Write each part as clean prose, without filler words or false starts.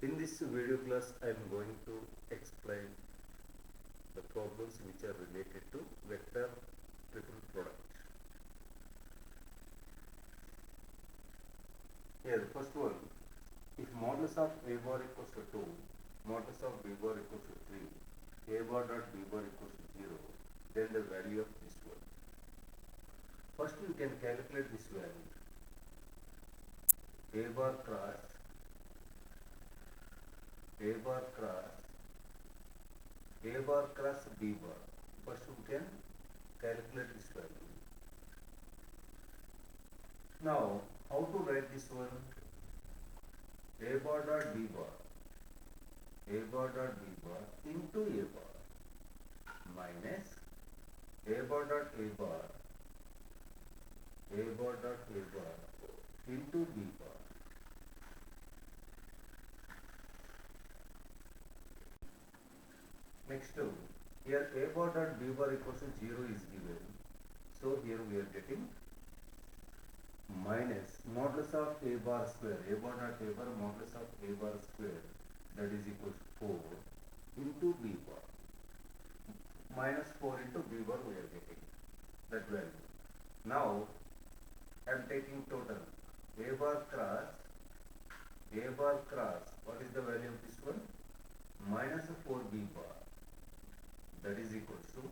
In this video class, I am going to explain the problems which are related to vector triple product. Here, the first one, if modulus of a bar equals to 2, modulus of b bar equals to 3, a bar dot b bar equals to 0, then the value of this one. First, we can calculate this value. A bar cross b bar. First we can calculate this value. Now, how to write this one? A bar dot b bar into a bar minus a bar dot a bar into b bar. Next, here a bar dot b bar equals to 0 is given. So here we are getting minus modulus of a bar square, a bar dot a bar modulus of a bar square, that is equals to 4 into b bar. Minus 4 into b bar we are getting that value. Now I am taking total a bar cross, what is the value of this one? Minus 4b bar, that is equals to,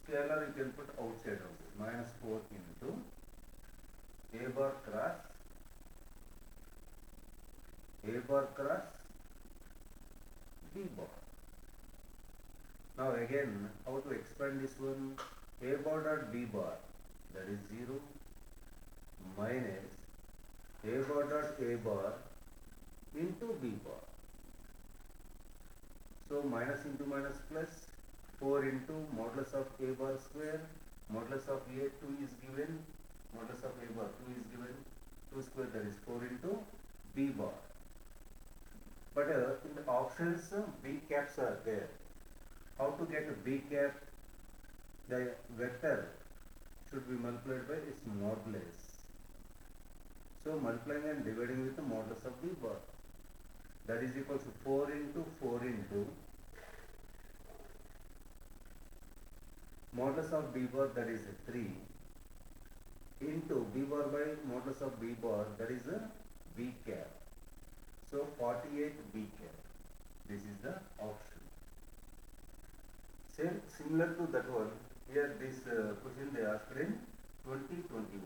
scalar you can put outside of this, minus 4 into a bar cross b bar. Now again, how to expand this one? A bar dot b bar, that is 0, minus a bar dot a bar into b bar. So minus into minus plus, 4 into modulus of a bar square, modulus of a 2 is given, modulus of a bar 2 is given, 2 square, that is 4 into b bar. But in the options, b caps are there. How to get a b cap? The vector should be multiplied by its modulus. So multiplying and dividing with the modulus of b bar, that is equal to 4 into modulus of b bar, that is 3, into b bar by modulus of b bar, that is a b cap. So 48 b cap. This is the option. Same similar to that one. Here this question they asked in 2021.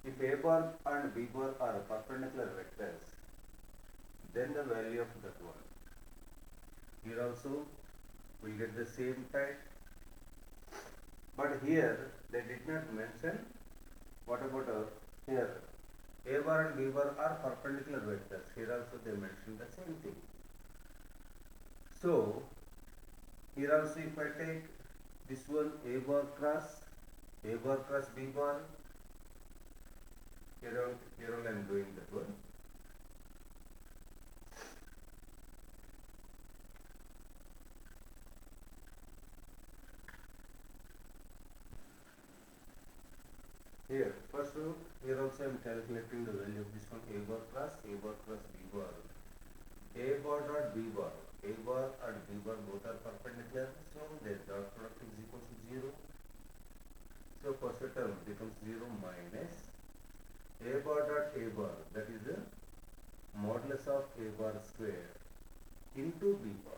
If a bar and b bar are perpendicular vectors, then the value of that one. Here also we get the same type. But here they did not mention. What about here? A bar and b bar are perpendicular vectors. Here also they mentioned the same thing. So here also if I take this one a bar cross b bar, here all I am doing that one. Here, first here also I am calculating the value of this one a bar cross b bar. A bar dot b bar, a bar and b bar both are perpendicular, so their dot product is equal to 0. So first term becomes 0 minus a bar dot a bar, that is the modulus of a bar square into b bar.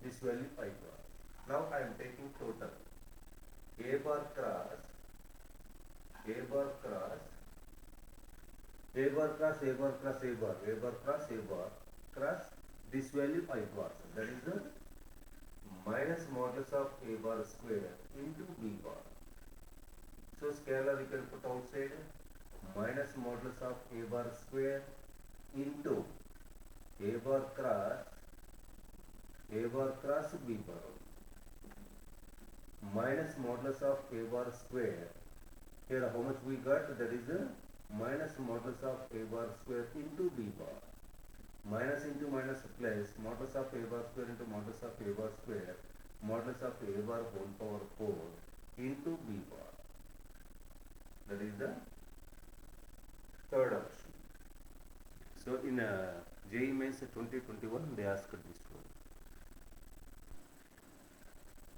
This value 5 bar. Now I am taking total a bar cross, cross this value 5 bars, that is the minus modulus of a bar square into b bar. So scalar you can put outside, minus modulus of a bar square into a bar cross b bar, minus modulus of a bar square. Here how much we got? That is a minus modulus of a bar square into b bar. Minus into minus plus, modulus of a bar square into modulus of a bar square, modulus of a bar whole power 4 into b bar. That is the third option. So in JEE Mains 2021 they asked this one.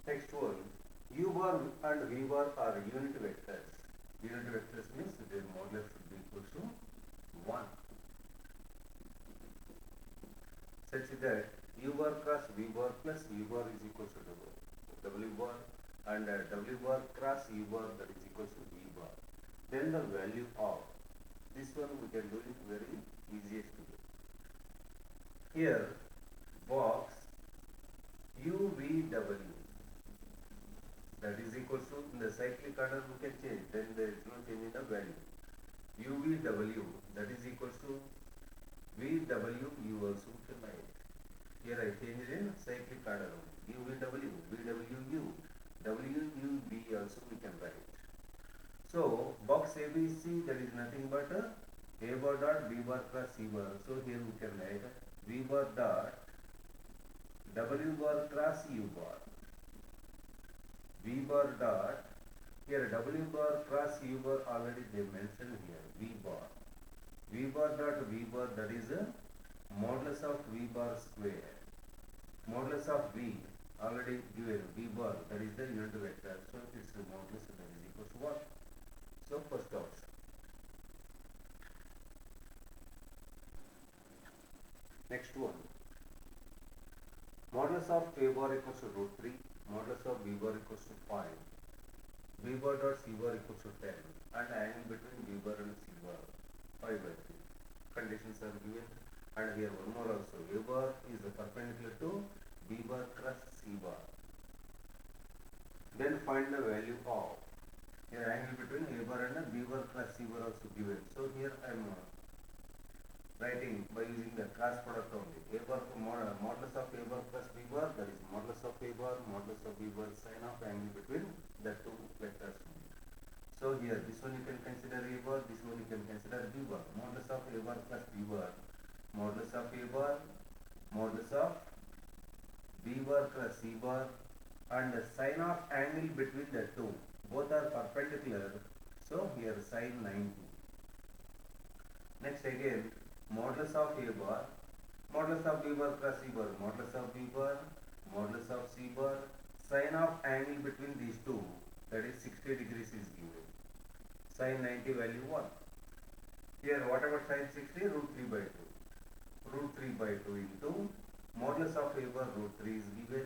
Next one, U bar and V bar are unit vectors. Unit vectors means their modulus should be equal to 1. Such that U bar cross V bar plus U bar is equal to W bar and W bar cross U bar that is equal to V bar. Then the value of this one we can do it very easiest way. Here box UVW that is equal to, in the cyclic order we can change, then there is no change in the value. UVW that is equal to VW U also we can write. Here I changed in cyclic order. UVW, VWU, WUV also we can write. So box ABC that is nothing but A bar dot B bar plus C bar. So here we can write V bar dot W bar cross U bar. V bar dot, here W bar cross U bar already they mentioned here, V bar. V bar dot V bar that is a modulus of V bar square. Modulus of V already given, V bar that is the unit vector. So its modulus that is equal to 1. So first option. Next one. Modulus of A bar equals to root 3. Modulus of B bar equals to 5. B bar dot C bar equals to 10. And angle between B bar and C bar 5 by 3. Conditions are given. And here one more also. A bar is perpendicular to B bar cross C bar. Then find the value of. Here angle between A bar and B bar cross C bar also given. So here I am writing by using the cross product only. A bar modulus of A bar plus B bar, that is modulus of A bar, modulus of B bar, sine of angle between the two vectors. So here this one you can consider A bar, this one you can consider B bar. Modulus of A bar plus B bar, modulus of A bar, modulus of B bar plus C bar, and the sine of angle between the two. Both are perpendicular. So here sine 90. Next again, modulus of A bar, modulus of B bar plus C bar, modulus of B bar, modulus of C bar, sine of angle between these two, that is 60 degrees is given. Sine 90 value 1. Here whatever sine 60, root 3 by 2. Root 3 by 2 into modulus of A bar root 3 is given,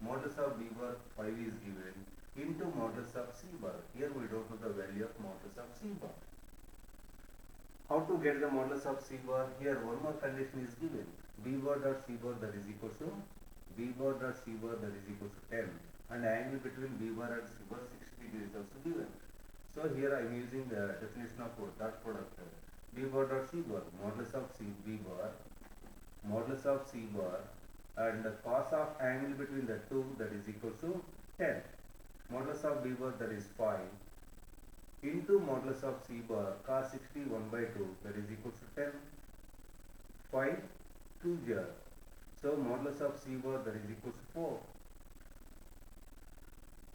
modulus of B bar 5 is given, into modulus of C bar. Here we don't know the value of modulus of C bar. How to get the modulus of C bar? Here one more condition is given. B bar dot C bar that is equal to B bar dot C bar that is equal to 10, and angle between B bar and C bar 60 degrees is also given. So here I am using the definition of dot product. B bar dot C bar, modulus of C B bar, modulus of C bar, and the cos of angle between the two that is equal to 10. Modulus of B bar that is 5 into modulus of C bar cos 60 1 by 2 that is equal to 10. 5 2 0. So modulus of C bar that is equal to 4.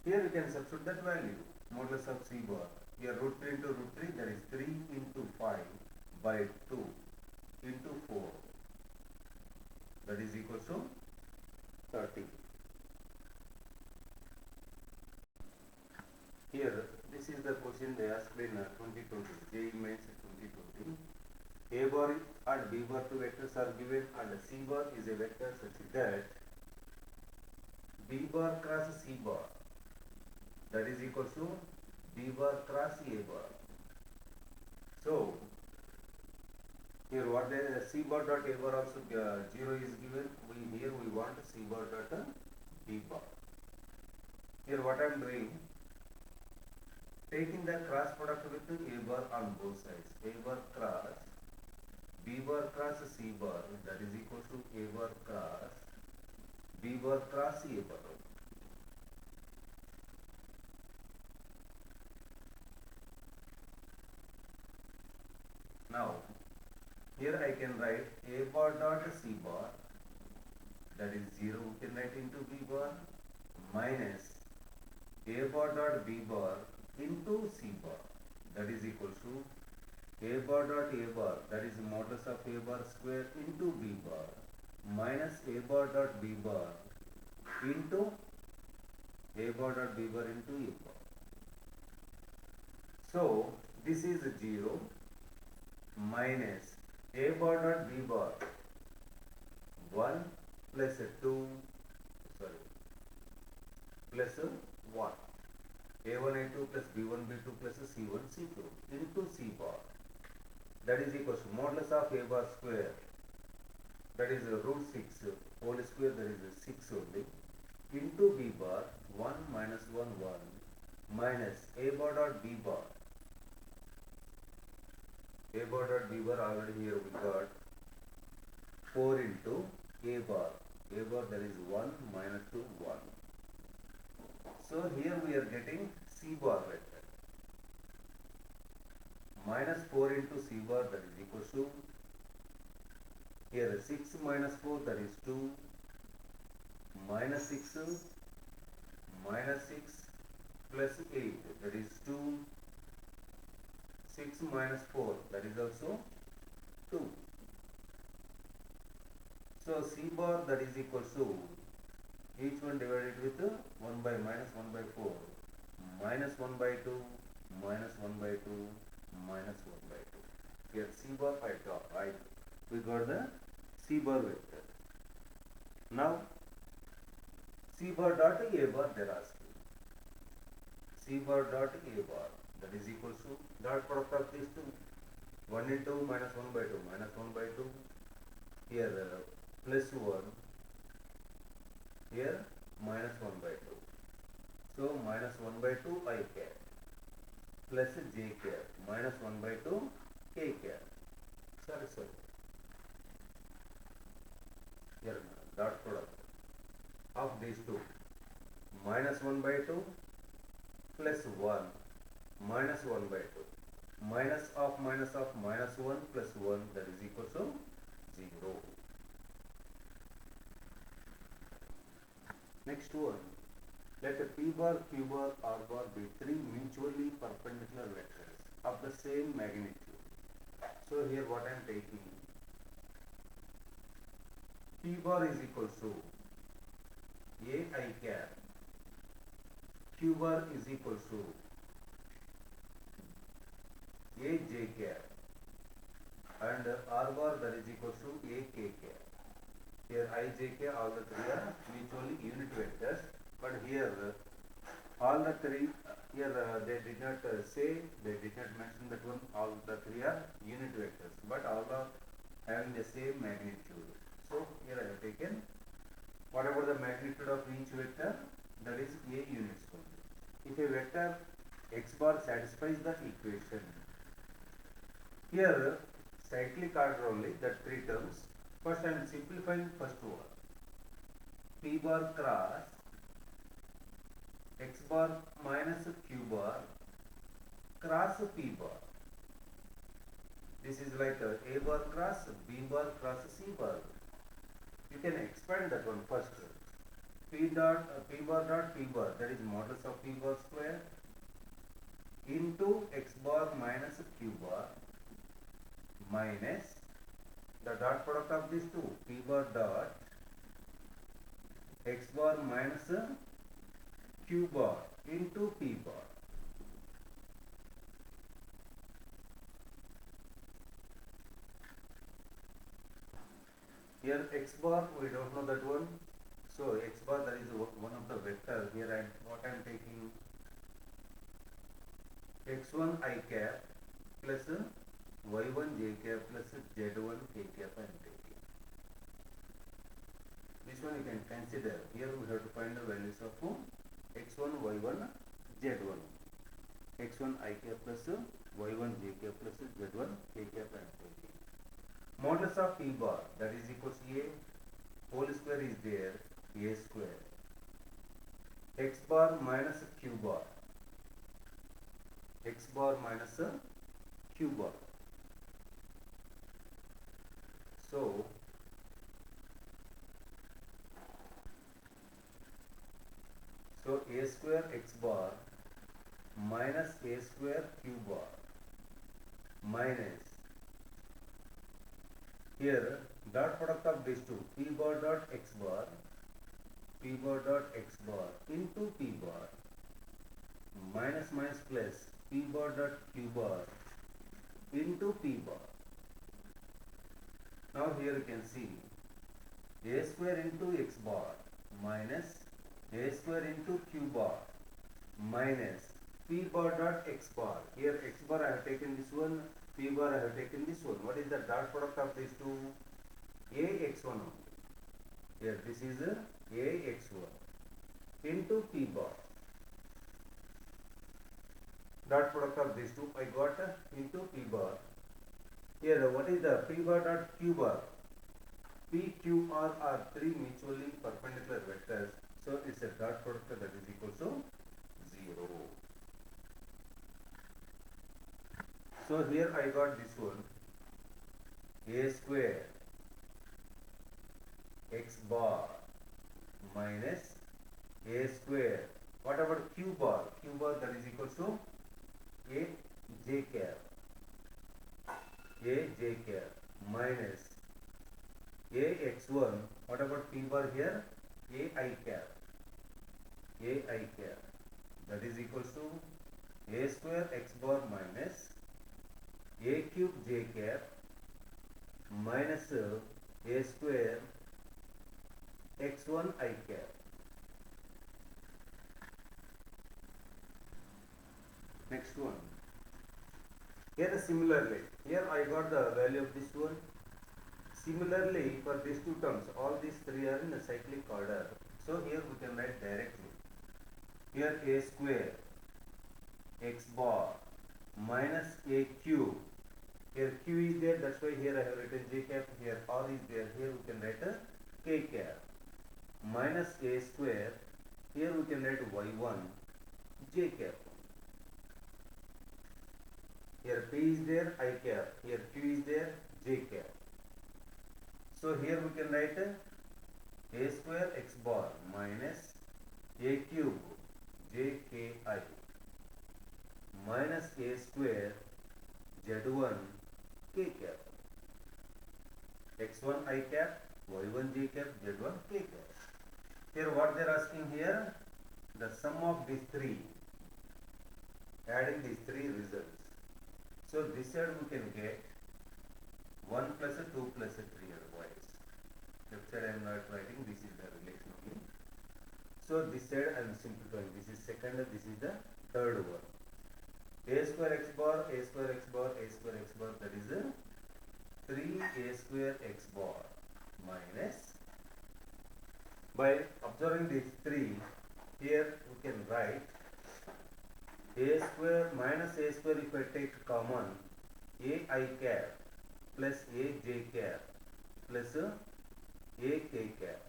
Here we can substitute that value. Modulus of C bar. Here root 3 into root 3 that is 3 into 5 by 2 into 4 that is equal to 30. Here this is the question they asked in 2020, JEE Mains 2020. A bar and B bar two vectors are given and C bar is a vector such that B bar cross C bar that is equal to B bar cross A bar. So here what the C bar dot A bar also 0 is given. Here we want C bar dot B bar. Here what I am doing, taking the cross product with A bar on both sides. A bar cross B bar cross C bar that is equal to A bar cross B bar cross A bar. Now here I can write A bar dot C bar that is 0 we can write into B bar minus A bar dot B bar into C bar that is equal to A bar dot A bar, that is modulus of A bar square into B bar, minus A bar dot B bar into A bar dot B bar into A bar. So this is 0 minus A bar dot B bar 1 plus 2, sorry, plus 1. A1 A2 plus B1 B2 plus C1 C2 into C bar, that is equals to modulus of A bar square, that is root 6 whole square, that is 6 only, into B bar 1 minus 1 1 minus A bar dot B bar. A bar dot B bar already here we got 4 into A bar. A bar, that is 1 minus 2 1. So here we are getting C bar vector. Minus 4 into C bar, that is equal to, here 6 minus 4, that is 2, minus 6 minus 6 plus 8, that is 2, 6 minus 4, that is also 2. So C bar, that is equal to, each one divided with 1 by minus 1 by 4, minus 1 by 2, minus 1 by 2, minus 1 by 2. Here C bar we got the C bar vector. Now C bar dot A bar they are asking. C bar dot A bar, that is equal to dot product of these two. 1 into minus 1 by 2 minus 1 by 2. Here plus 1. Here minus 1 by 2. So minus 1 by 2 I cap plus j cap minus 1 by 2 k cap. Sorry. Here dot product of these two. Minus 1 by 2 plus 1 minus 1 by 2. Minus of minus 1 plus 1, that is equal to 0. Next one. Let P bar, Q bar, R bar be three mutually perpendicular vectors of the same magnitude. So here what I am taking, P bar is equal to A I cap, Q bar is equal to A j cap, and R bar, that is equal to A k cap. Here I, j, k, all the three are mutually unit vectors, but here all the three, here they did not say, they did not mention that one, all the three are unit vectors, but all are having the same magnitude. So here I have taken whatever the magnitude of each vector, that is A units only. If a vector x bar satisfies the equation, here cyclic order only, that three terms. First I am simplifying first one. P bar cross x bar minus Q bar cross P bar. This is like A bar cross B bar cross C bar. You can expand that one first. P bar dot P bar, that is modulus of P bar square into x bar minus Q bar minus the dot product of these two, P bar dot x bar minus Q bar into P bar. Here x bar we don't know that one, so x bar, that is one of the vector. Here what I am taking, x1 I cap plus y1 j cap plus z1 k cap I am taking. This one you can consider. Here we have to find the values of x1 y1 z1. x1 I cap plus y1 j cap plus z1 k cap I am taking. Modulus of P bar, that is equal to A whole square is there, A square. X bar minus Q bar. X bar minus Q bar. So A square x bar minus A square Q bar minus, here dot product of these two, p bar dot x bar, p bar dot x bar into p bar, minus minus plus p bar dot q bar into p bar. Now here you can see a square into x bar minus a square into q bar minus p bar dot x bar. Here x bar I have taken this one, p bar I have taken this one. What is the dot product of these two? A x1 only. Here this is a x1 into p bar. Dot product of these two I got into p bar. Here what is the p bar dot q bar? P, Q, R are three mutually perpendicular vectors. So it's a dot product that is equal to 0. So here I got this one, a square x bar minus a square. What about q bar? Q bar that is equal to a j cap, minus a x1. What about p bar here? A I cap, that is equal to a square x bar minus a cube j cap minus a square x1 I cap. Next one. Here similarly, here I got the value of this one. Similarly, for these two terms, all these three are in a cyclic order. So here we can write directly. Here a square x bar minus a cube. Here q is there, that's why here I have written j cap. Here r is there, here we can write a k cap minus a square. Here we can write y1 j cap. Here p is there, I cap. Here q is there, j cap. So here we can write a square x bar minus a cube j k I minus a square z1 k cap, x1 I cap, y1 j cap, z1 k cap. Here what they are asking here, the sum of these three, adding these three results. So this side we can get 1 plus 2 plus 3 otherwise. Left side I am not writing, this is the relation only. So this side I am simplifying, this is second, this is the third one. A square x bar, a square x bar, a square x bar, that is a 3a square x bar minus, by observing these three, here we can write a square minus a square. If I take common, a I cap plus a j cap plus a k cap.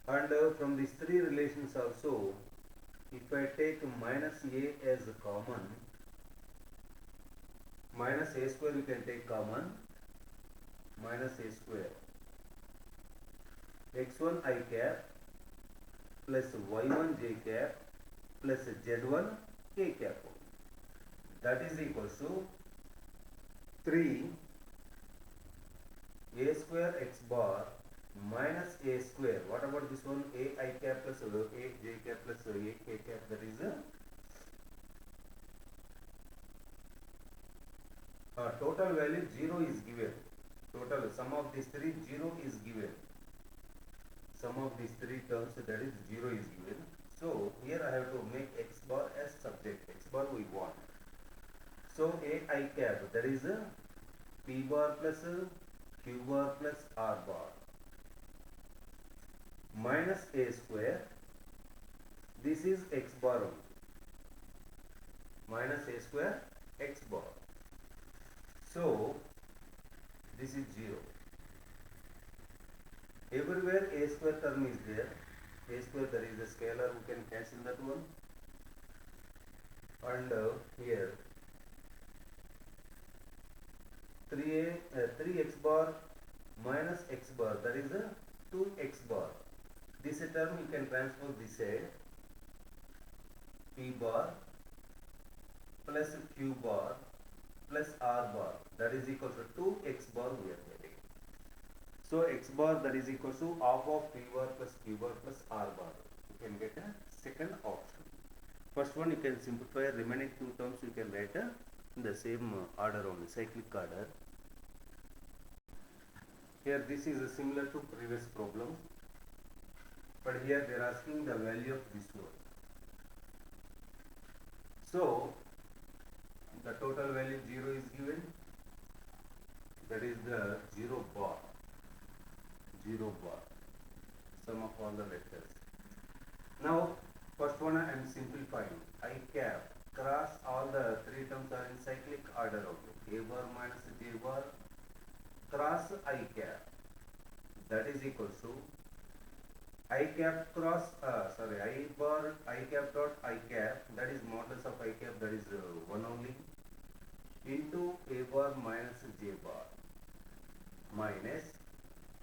And from these three relations also, if I take minus a as common, minus a square you can take common, minus a square, x1 I cap plus y1 j cap plus z1 k cap. That is equal to 3 a square x bar minus a square. What about this one? A I cap plus a j cap plus a k cap. That is a total value 0 is given. Total sum of these three 0 is given. Sum of these three terms, that is 0 is given. So here I have to make x bar as subject. X bar we want. So a I cap, that is p bar plus q bar plus r bar minus a square. This is x bar only. Minus a square x bar. So this is 0. Everywhere a square term is there. A square, there is a scalar, we can cancel that one. And here 3x bar minus x bar, that is a 2x bar. This term you can transpose this side, p bar plus q bar plus r bar, that is equal to 2x bar we are getting. So x bar, that is equal to half of p bar plus q bar plus r bar. You can get a second option. First one you can simplify, remaining two terms you can write in the same order only, cyclic order. Here this is similar to previous problem, but here they are asking the value of this one. So the total value 0 is given, that is the 0 bar, sum of all the vectors. Now first one I am simplifying, I cap cross all the three terms are in cyclic order only, a bar minus j bar cross I cap, that is equal to I cap cross I bar I cap dot I cap, that is modulus of I cap, that is 1 only, into a bar minus j bar minus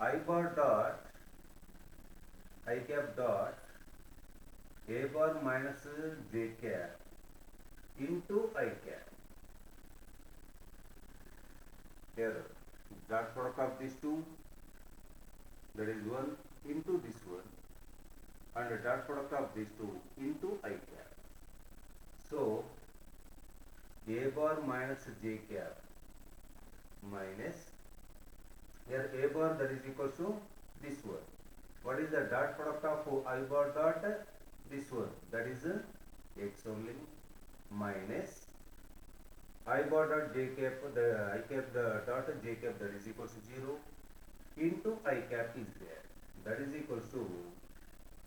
I bar dot I cap dot a bar minus j cap into I cap. Here dot product of these two, that is 1 into this one, and the dot product of these two into I cap. So a bar minus j cap minus, here a bar, that is equal to this one. What is the dot product of I bar dot this one, that is x only, minus I bar dot j cap, the I cap the dot j cap, that is equal to 0, into I cap is there, that is equal to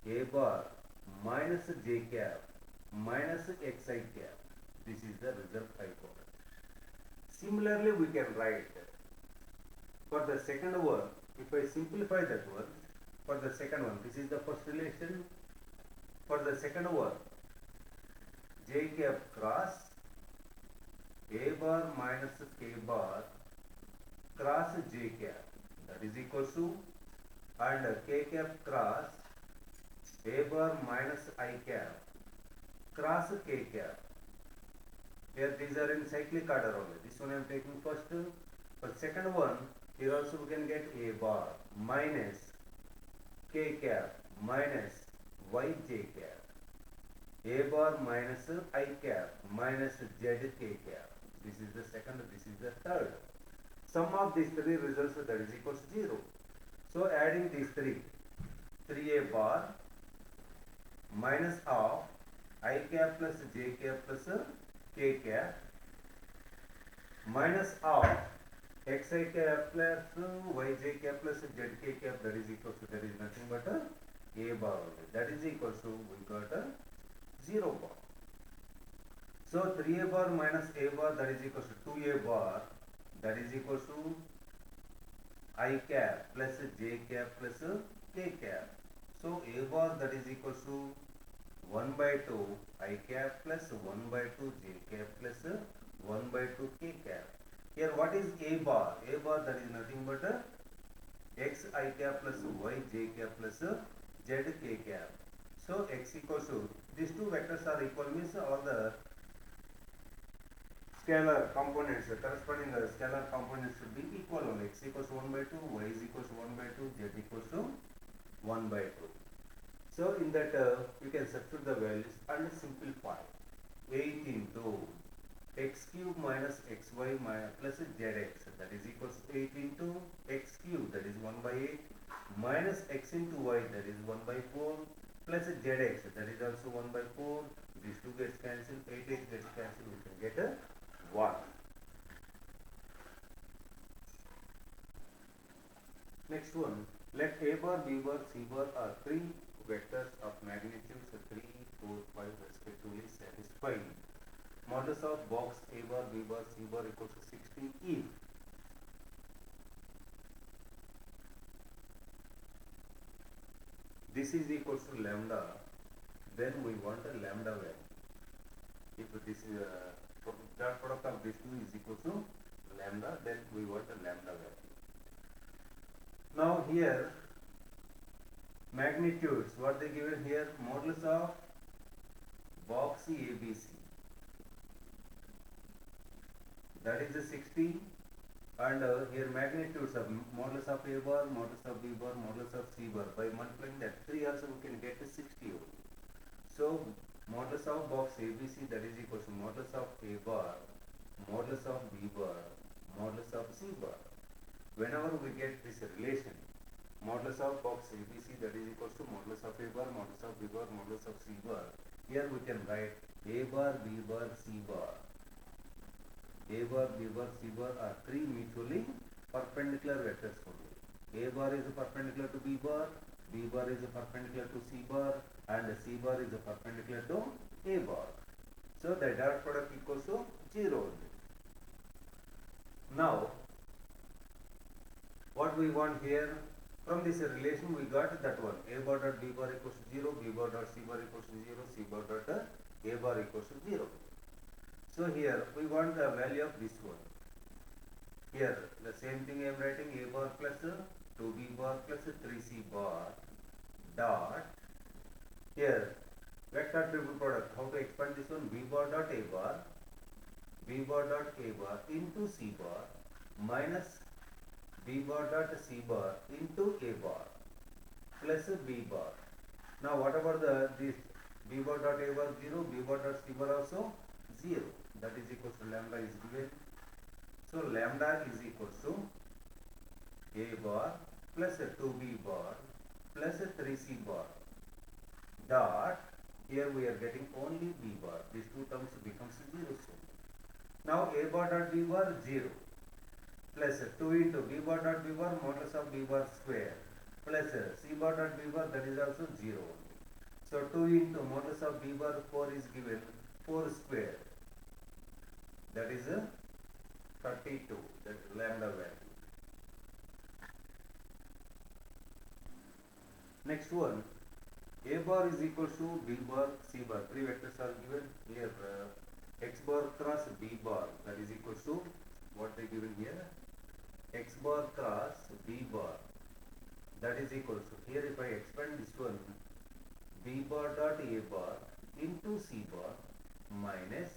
a bar minus j cap minus xi cap. This is the result I got. Similarly we can write for the second one, if I simplify that one, for the second one, this is the first relation. For the second one, j cap cross a bar minus k bar cross j cap, that is equal to, and k cap cross a bar minus I cap cross k cap. Here these are in cyclic order only. This one I am taking first. For second one, here also we can get a bar minus k cap minus yj cap, a bar minus I cap minus zk cap. This is the second, this is the third. Sum of these three results, that is equal to 0. So adding these three, 3a bar minus of I cap plus j cap plus k cap minus of xi cap plus yj cap plus zk cap, that is equal to, that is nothing but a bar only, that is equal to, we got a 0 bar. So 3a bar minus a bar, that is equal to 2a bar, that is equal to I cap plus j cap plus k cap. So a bar, that is equal to 1 by 2 I cap plus 1 by 2 j cap plus 1 by 2 k cap. Here what is a bar? A bar, that is nothing but x I cap plus y j cap plus z k cap. So x equals to, these two vectors are equal, means all the scalar components, corresponding scalar components should be equal only. X equals to 1 by 2, y is equals to 1 by 2, z equals to 1 by 2. So in that you can substitute the values and simplify. 8 into x cube minus xy plus zx, that is equals to 8 into x cube, that is 1 by 8, minus x into y, that is 1 by 4, plus zx, that is also 1 by 4. These two gets cancelled, 8 gets cancelled, we can get a 1. Next one, let a bar, b bar, c bar are three vectors of magnitudes 3, 4, 5 respectively satisfy modulus of box a bar, b bar, c bar equals to 16 if this is equals to lambda, then we want a lambda value. If this is dot product of these two is equal to lambda, then we want a lambda value. Now here magnitudes, what they given here, modulus of box ABC, that is the 60, and here magnitudes of modulus of A bar, modulus of B bar, modulus of C bar. By multiplying that 3 also we can get 60 only. So modulus of box ABC, that is equal to modulus of A bar, modulus of B bar, modulus of C bar. Whenever we get this relation, modulus of box ABC, that is equal to modulus of A bar, modulus of B bar, modulus of C bar. Here we can write A bar, B bar, C bar. A bar, B bar, C bar are three mutually perpendicular vectors only. A bar is perpendicular to B bar, B bar is perpendicular to C bar, and C bar is perpendicular to A bar. So the dot product equals to 0 only. Now, what we want here, from this relation we got that one, A bar dot B bar equals to 0, B bar dot C bar equals to 0, C bar dot A bar equals to 0. So here we want the value of this one. Here the same thing I am writing, A bar plus 2B bar plus 3C bar dot, here vector triple product, how to expand this one, B bar dot A bar, B bar dot A bar into C bar minus B bar dot C bar into A bar plus B bar. Now what about this B bar dot A bar 0, B bar dot C bar also 0, that is equal to lambda is given. So lambda is equal to A bar plus 2B bar plus 3C bar dot, here we are getting only B bar, these two terms becomes 0 soon. Now A bar dot B bar 0 plus 2 into B bar dot B bar modulus of B bar square plus C bar dot B bar, that is also 0 only. So 2 into modulus of B bar 4 is given, 4 square, that is 32, that is lambda value. Next one, A bar is equal to B bar, C bar, three vectors are given here, X bar cross B bar, that is equal to what they given here, X bar cross B bar, that is equal to, here if I expand this one, B bar dot A bar into C bar minus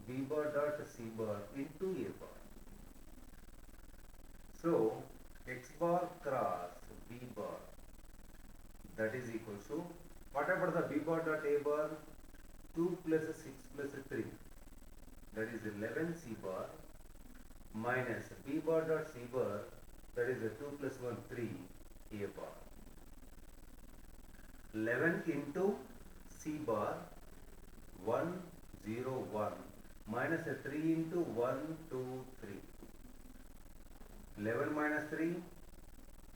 B bar dot C bar into A bar. So X bar cross B bar, that is equal to, what about the B bar dot A bar, 2 plus 6 plus 3, that is 11 C bar minus B bar dot C bar, that is 2 plus 1 3 A bar. 11 into C bar 1 0 1 minus 3 into 1 2 3. 11 minus 3,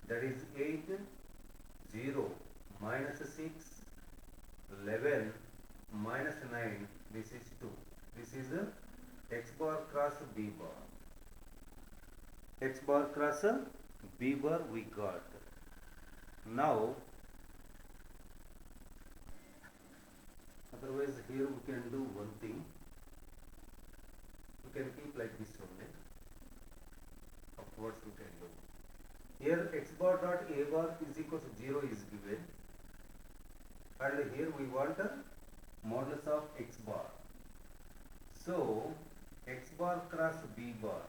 that is 8, 0 minus 6, 11 minus 9, this is 2. This is X bar cross B bar. X bar cross B bar we got. Now, otherwise here we can do one thing. We can keep like this only. Upwards we can do. Here X bar dot A bar is equal to 0 is given. And here we want a modulus of X bar. So X bar cross B bar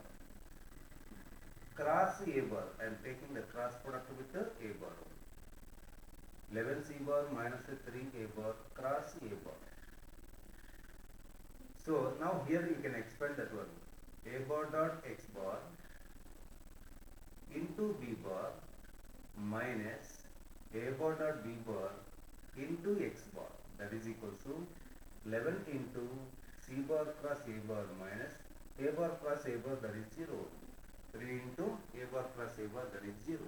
cross A bar, I am taking the cross product with the A bar. 11 C bar minus 3 A bar cross A bar. So now here you can expand that one. A bar dot X bar into B bar minus A bar dot B bar into X bar, that is equal to 11 into C bar cross A bar minus A bar cross A bar, that is 0. 3 into A bar plus A bar, that is 0.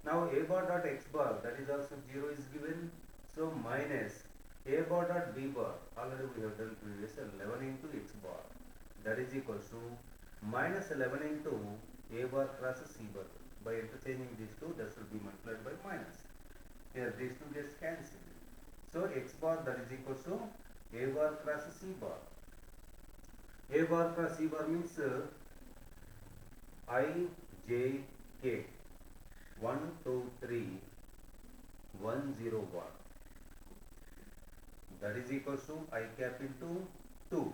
Now A bar dot X bar, that is also 0 is given. So minus A bar dot B bar, already we have done previous, 11 into X bar, that is equal to minus 11 into A bar cross C bar. By interchanging these two, that should be multiplied by minus. Here these two gets cancelled. So X bar, that is equal to A bar cross C bar. A bar cross C bar means I, J, K, 1, 2, 3, 1, 0, 1. That is equal to I cap into 2.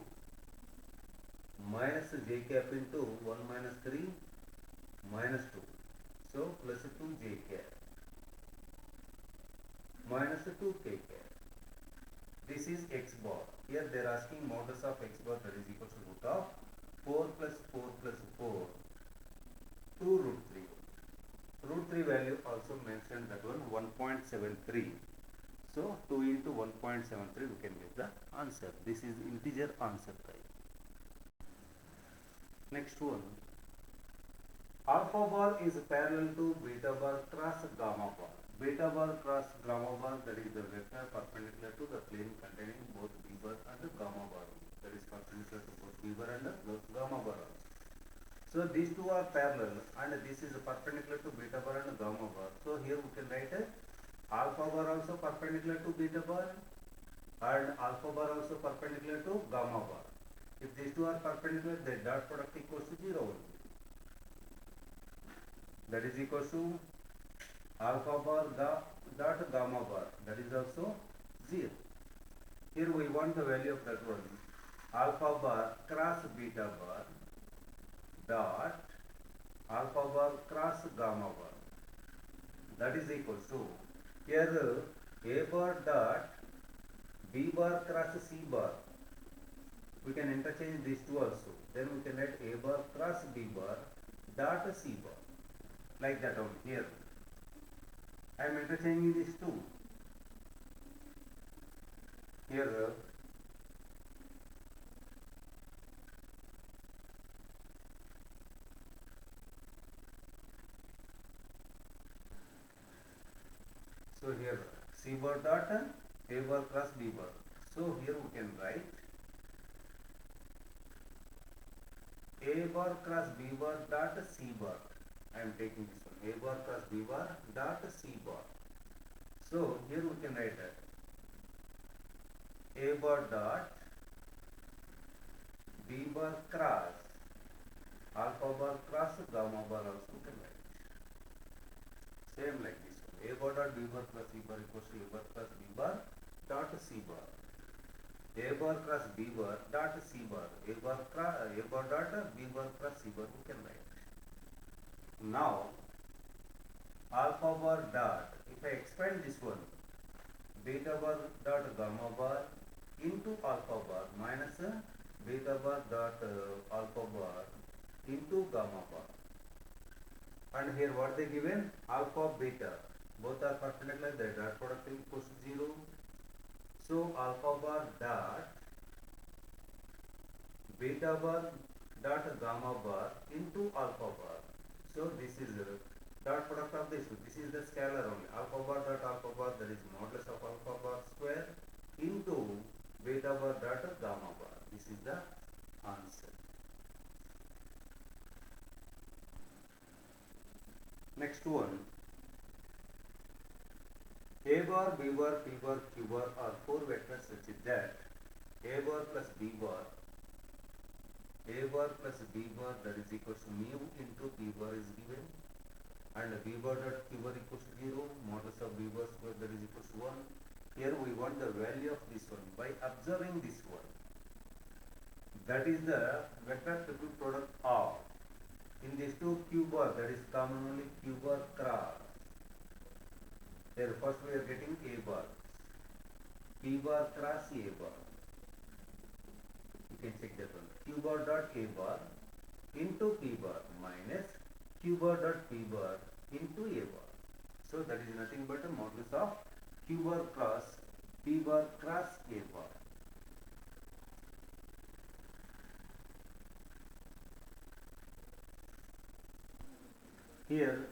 minus j cap into 1 minus 3 minus 2. So plus 2 j cap minus 2 k cap. This is x bar. Here they are asking modulus of x bar, that is equal to root of 4 plus 4 plus 4 to root 3. Root 3 value also mentioned, that one 1.73. So 2 into 1.73 we can get the answer. This is integer answer type. Next one. Alpha bar is parallel to beta bar cross gamma bar. Beta bar cross gamma bar, that is the vector perpendicular to the plane containing both b bar and gamma bar. That is perpendicular to both b bar and gamma bar also. So these two are parallel and this is perpendicular to beta bar and gamma bar. So here we can write alpha bar also perpendicular to beta bar and alpha bar also perpendicular to gamma bar. If these two are perpendicular, the dot product equals to 0 only. That is equal to alpha bar dot gamma bar, that is also 0. Here we want the value of that one. Alpha bar cross beta bar dot alpha bar cross gamma bar, that is equal to, here a bar dot b bar cross c bar, we can interchange these two also. Then we can write a bar cross b bar dot c bar, like that only. Here I am interchanging these two. Here so here c bar dot a bar cross b bar. So here we can write a bar cross b bar dot c bar. I am taking this one, a bar cross b bar dot c bar. So here we can write that a bar dot b bar cross alpha bar cross gamma bar also we can write. Same like this one, a bar dot b bar plus c bar equals to a bar plus b bar dot c bar. A bar cross b bar dot c bar, a bar dot b bar cross c bar we can write. Now alpha bar dot, if I expand this one, beta bar dot gamma bar into alpha bar minus beta bar dot alpha bar into gamma bar. And here what they given, alpha beta, both are perpendicular, the dot product equals to 0. So alpha bar dot beta bar dot gamma bar into alpha bar. So this is dot product of this. This is the scalar only. Alpha bar dot alpha bar, that is modulus of alpha bar square into beta bar dot gamma bar. This is the answer. Next one. A bar, B bar, P bar, Q bar are 4 vectors such that A bar plus B bar, A bar plus B bar, that is equal to mu into P bar is given, and B bar dot Q bar equals to 0, modulus of B bar square, that is equal to 1. Here we want the value of this one by observing this one. That is the vector triple product of, in these two Q bar, that is common only Q bar cross. Here first we are getting A bar, P bar cross A bar. You can check that one. Q bar dot A bar into P bar minus Q bar dot P bar into A bar. So that is nothing but a modulus of Q bar cross P bar cross A bar. Here,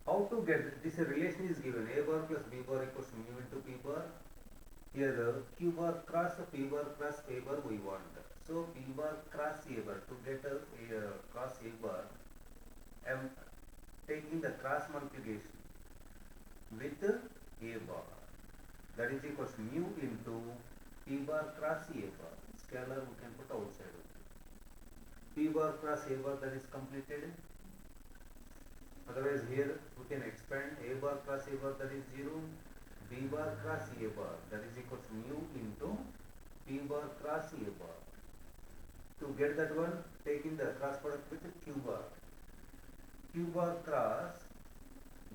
how to get this relation is given, A bar plus B bar equals to mu into P bar. Here Q bar cross P bar cross A bar we want. So P bar cross A bar, to get a cross A bar, I am taking the cross multiplication with A bar. That is equal to mu into P bar cross A bar. Scalar we can put outside. P bar cross A bar, that is completed. Otherwise here we can expand A bar cross A bar, that is 0. B bar cross A bar, that is equal to mu into P bar cross A bar. to get that one, taking the cross product with q bar. Q bar cross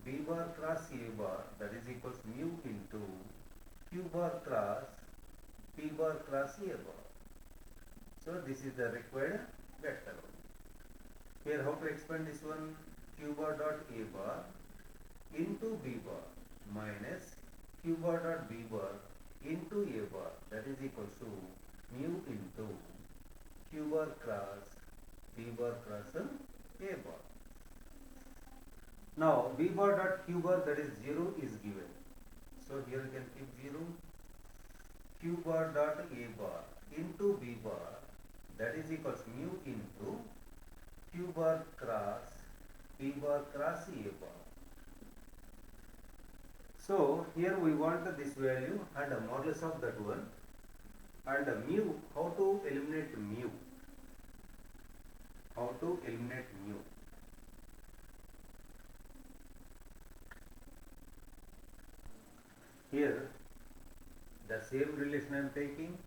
b bar cross a bar, that is equals mu into q bar cross p bar cross a bar. So this is the required vector. Here how to expand this one? Q bar dot a bar into b bar minus q bar dot b bar into a bar, that is equals to mu into q bar cross b bar cross a bar. Now b bar dot q bar, that is 0 is given. So here you can keep 0. Q bar dot a bar into b bar, that is equals mu into q bar cross b bar cross a bar. So here we want this value and a modulus of that one, and mu, how to eliminate mu? How to eliminate mu? Here the same relation I am taking,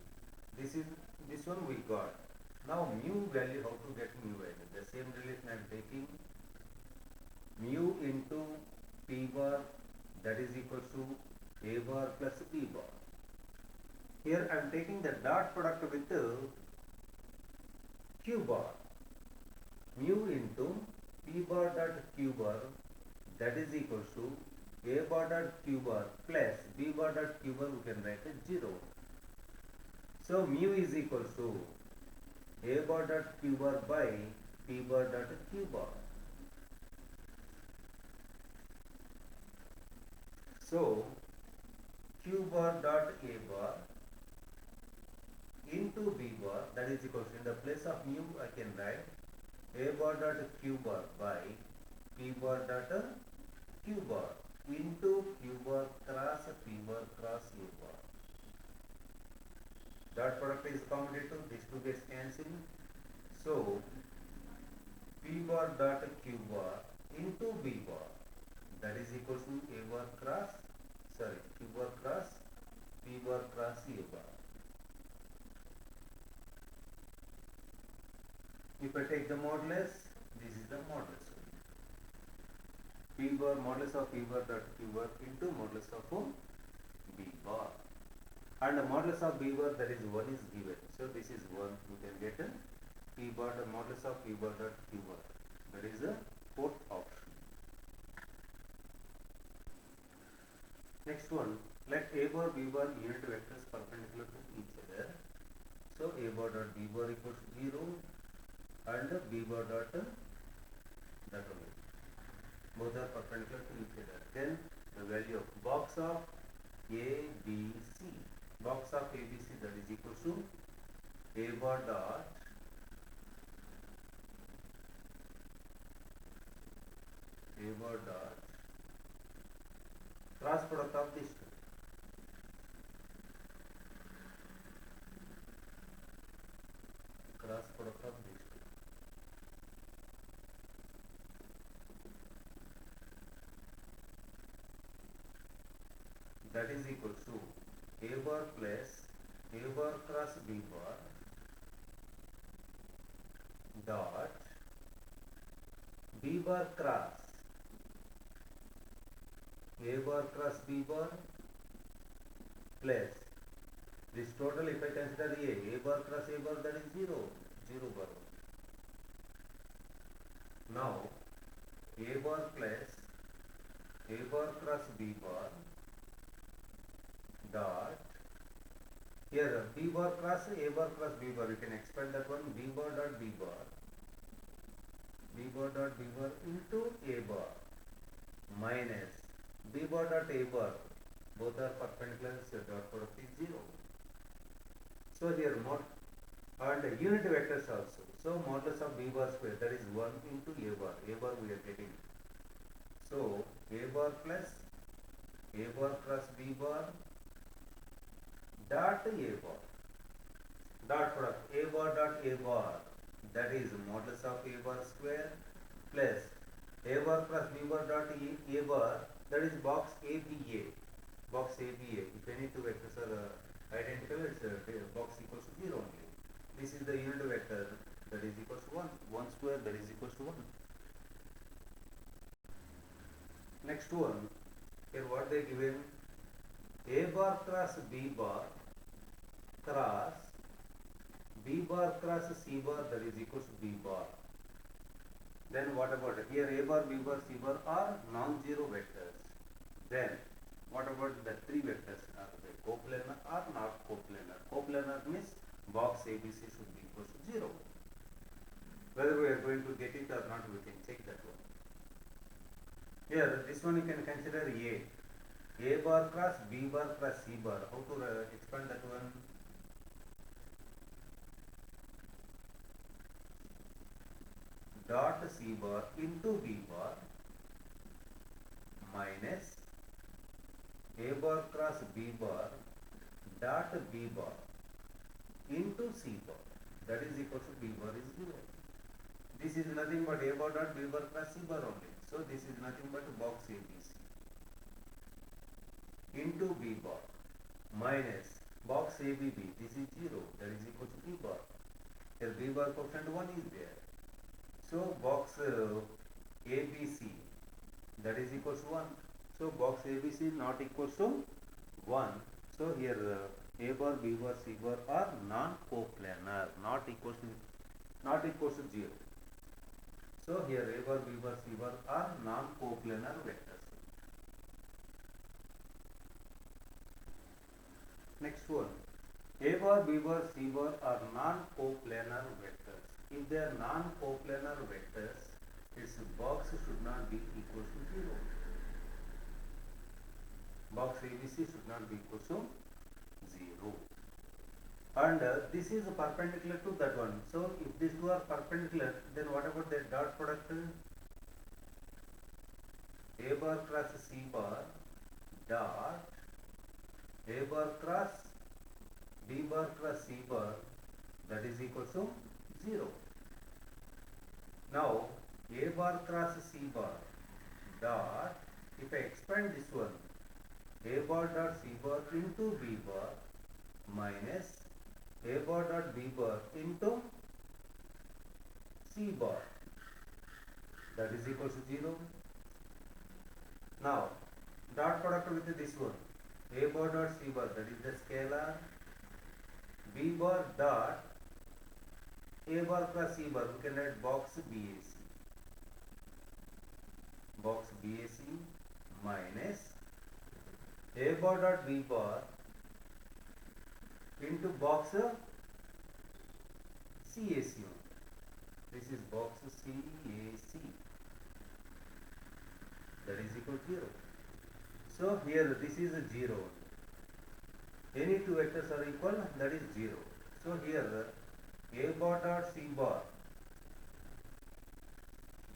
this one we got. Now mu value, how to get mu value? The same relation I am taking, mu into p bar, that is equals to a bar plus b bar. Here I am taking the dot product with q bar. Mu into p bar dot q bar, that is equals to a bar dot q bar plus b bar dot q bar, we can write as 0. So mu is equals to a bar dot q bar by p bar dot q bar. So q bar dot a bar into b bar, that is equals to, in the place of mu I can write a bar dot q bar by p bar dot q bar into q bar cross p bar cross a bar. Dot product is commutative, these two gets cancelled. So p bar dot q bar into b bar, that is equals to a bar cross, q bar cross p bar cross a bar. If I take the modulus, this is the modulus. P bar, modulus of p bar dot q bar into modulus of b bar. And the modulus of b bar, that is 1 is given. So this is 1, you can get a p bar, the modulus of p bar dot q bar. That is the fourth option. Next one, let a bar, b bar unit vectors perpendicular to each other. So a bar dot b bar equals 0 and b bar dot that one. Both are perpendicular to each other. Then the value of box of a, b, c. Box of a, b, c, that is equals to a bar dot cross product of these two. Cross product of these two. That is equals to a bar plus a bar cross b bar dot b bar cross a bar cross b bar plus this total, if I consider a bar cross a bar, that is 0 bar. Now a bar plus a bar cross b bar dot, here b bar cross a bar cross b bar, you can expand that one, b bar dot b bar into a bar minus b bar dot a bar, both are perpendicular, so dot product is 0. So here mod and unit vectors also. So modulus of b bar square, that is 1 into a bar we are getting. So a bar plus a bar cross b bar dot a bar, dot product a bar dot a bar, that is modulus of a bar square plus a bar plus b bar dot a bar, that is box ABA. If any two vectors are identical, it's box equals to 0 only. This is the unit vector, that is equals to 1. 1 square, that is equals to 1. Next one, here what they given, A bar cross B bar cross B bar cross C bar, that is equals to B bar. Then what about it? Here A bar, B bar, C bar are non-zero vectors. Then what about the three vectors? Are they coplanar or not coplanar? Coplanar means box ABC should be equals to 0. Whether we are going to get it or not, we can check that one. Here this one you can consider A bar cross B bar cross C bar. How to expand that one? Dot C bar into B bar minus A bar cross B bar dot B bar into C bar, that is equal to B bar is 0. This is nothing but A bar dot B bar cross C bar only. So this is nothing but box ABC into B bar minus box ABB. This is 0, that is equal to B bar. Here B bar quotient 1 is there. So box ABC, that is equal to 1. So box ABC not equal to 1. So here A bar, B bar, C bar are non-coplanar, not equal to 0. So here A bar, B bar, C bar are non-coplanar vectors. Next one, A bar, B bar, C bar are non-coplanar vectors. If they are non-coplanar vectors, its box should not be equal to 0. Box ABC should not be equal to 0. And this is perpendicular to that one. So if these two are perpendicular, then what about the dot product? A bar cross C bar dot A bar cross B bar cross C bar, that is equal to 0. Now A bar cross C bar dot, if I expand this one, A bar dot C bar into B bar minus A bar dot B bar into C bar, that is equal to 0. Now dot product with this one, A bar dot C bar, that is the scalar, B bar dot A bar plus C bar, we can write box BAC. Box BAC minus A bar dot B bar into box CAC. This is box CAC, that is equal to 0. So here this is a 0. Any two vectors are equal, that is 0. So here A bar dot C bar,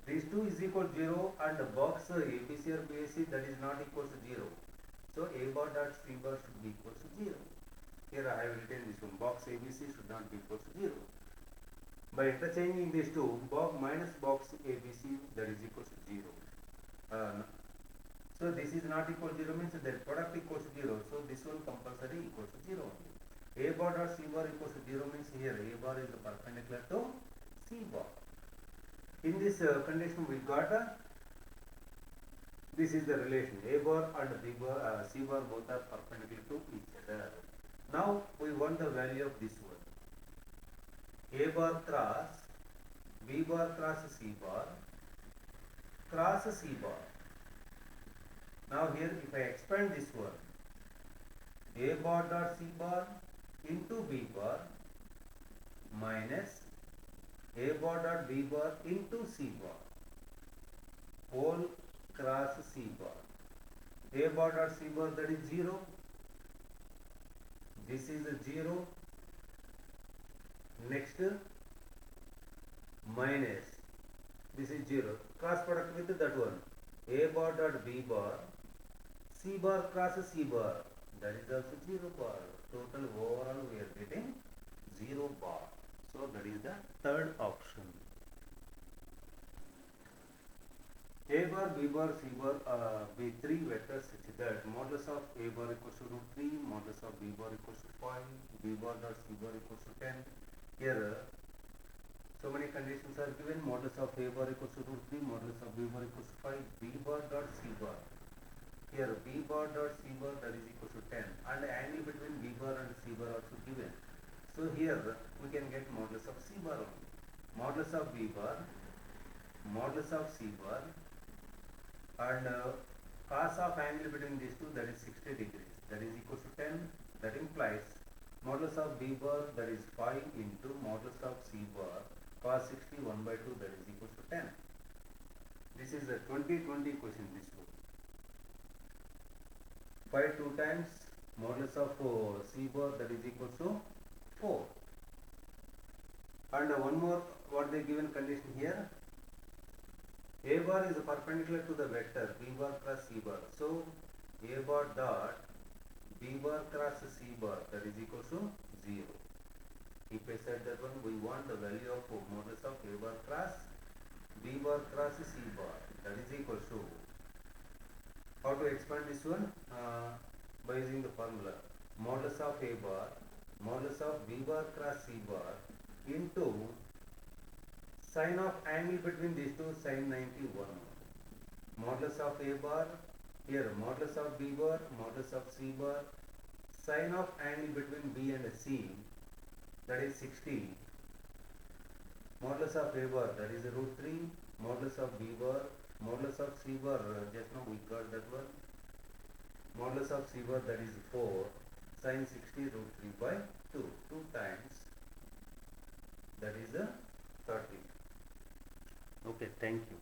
these two is equal to 0, and the box ABC or BAC, that is not equal to 0. So A bar dot C bar should be equal to 0. Here I have written this one, box ABC should not be equal to 0. By interchanging these two, box minus box ABC, that is equal to 0. So this is not equal to 0 means the product equals to 0. So this one compulsory equals to 0 only. A bar dot C bar equals to 0 means here A bar is perpendicular to C bar. In this condition we got this is the relation, A bar and B bar, C bar both are perpendicular to each other. Now we want the value of this one. A bar cross B bar cross C bar cross C bar. Now here if I expand this one, A bar dot C bar into B bar minus A bar dot B bar into C bar whole cross C bar. A bar dot C bar, that is 0. This is a 0. Next minus, this is 0. Cross product with that one. A bar dot B bar, C bar cross C bar, that is also 0 bar. Total overall we are getting 0 bar. So that is the third option. A bar, B bar, C bar be three vectors such that modulus of A bar equals to √3, modulus of B bar equals to 5, B bar dot C bar equals to 10, Here so many conditions are given. Modulus of A bar equals to root 3, modulus of B bar equals to 5, B bar dot C bar. Here B bar dot C bar that is equal to 10 and the angle between B bar and C bar also given. So here we can get modulus of C bar only. Modulus of B bar, modulus of C bar and cos of angle between these two that is 60 degrees that is equal to 10. That implies modulus of B bar that is 5 into modulus of C bar cos 60 1 by 2 that is equal to 10. This is a 2020 question, this book. 5 2 times modulus of C bar that is equal to 4. And one more, what they given condition here, A bar is perpendicular to the vector B bar cross C bar. So A bar dot B bar cross C bar that is equal to 0. Keep aside that one. We want the value of modulus of A bar cross B bar cross C bar that is equal to, how to expand this one? By using the formula modulus of A bar, modulus of B bar cross C bar into sine of angle between these two, sine 91. Modulus of A bar, here modulus of B bar, modulus of C bar, sine of angle between B and C that is 60. Modulus of A bar that is root 3, modulus of B bar, modulus of C bar, just now we got that one. Modulus of C bar that is 4, sine 60 root 3 by 2. 2 times that is 30. Okay, thank you.